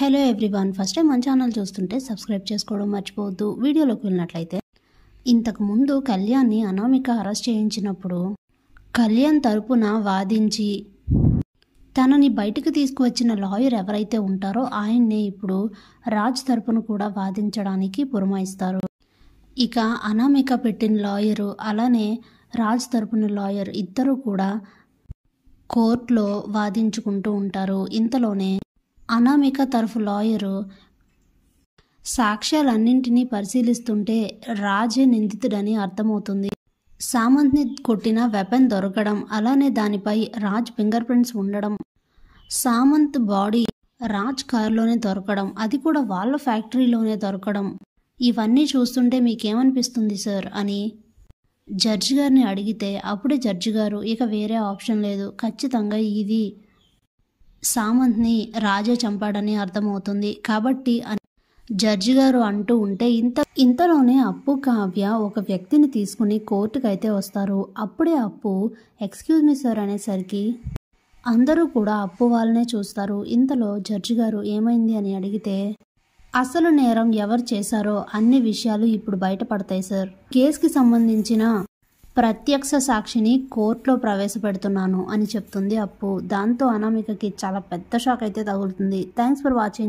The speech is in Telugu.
హలో ఎవ్రీవన్, ఫస్ట్ టైం మన ఛానల్ చూస్తుంటే సబ్స్క్రైబ్ చేసుకోవడం మర్చిపోవద్దు. వీడియోలోకి వెళ్ళినట్లయితే, ఇంతకుముందు కళ్యాణ్ని అనామిక అరెస్ట్ చేయించినప్పుడు కళ్యాణ్ తరపున వాదించి తనని బయటకు తీసుకువచ్చిన లాయర్ ఎవరైతే ఉంటారో ఆయన్నే ఇప్పుడు రాజ్ తరపున కూడా వాదించడానికి పురమాయిస్తారు. ఇక అనామిక పెట్టిన లాయరు అలానే రాజ్ తరపున లాయర్ ఇద్దరు కూడా కోర్టులో వాదించుకుంటూ ఉంటారు. ఇంతలోనే అనామిక తరఫు లాయరు సాక్ష్యాలన్నింటినీ పరిశీలిస్తుంటే రాజే నిందితుడని అర్థమవుతుంది. సామంత్ని కొట్టిన వెపన్ దొరకడం, అలానే దానిపై రాజ్ ఫింగర్ ప్రింట్స్ ఉండడం, సామంత్ బాడీ రాజ్ కారులోనే దొరకడం, అది కూడా వాళ్ళ ఫ్యాక్టరీలోనే దొరకడం, ఇవన్నీ చూస్తుంటే మీకేమనిపిస్తుంది సార్ అని జడ్జి గారిని అడిగితే అప్పుడే జడ్జి గారు ఇక వేరే ఆప్షన్ లేదు, ఖచ్చితంగా ఇది సామంత్ని రాజే చంపాడని అర్థమవుతుంది కాబట్టి జడ్జి గారు అంటూ ఉంటే ఇంతలోనే అప్పు కావ్య ఒక వ్యక్తిని తీసుకుని కోర్టుకు అయితే వస్తారు. అప్పుడే అప్పు ఎక్స్క్యూజ్ మీ సార్ అనేసరికి అందరూ కూడా అప్పు వాళ్ళనే చూస్తారు. ఇంతలో జడ్జి గారు ఏమైంది అని అడిగితే అసలు నేరం ఎవరు చేశారో అన్ని విషయాలు ఇప్పుడు బయటపడతాయి సార్, కేసుకి సంబంధించిన ప్రత్యక్ష సాక్షిని కోర్టులో ప్రవేశపెడుతున్నాను అని చెప్తుంది అప్పు. దాంతో అనామికకి చాలా పెద్ద షాక్ అయితే తగులుతుంది. Thanks for watching.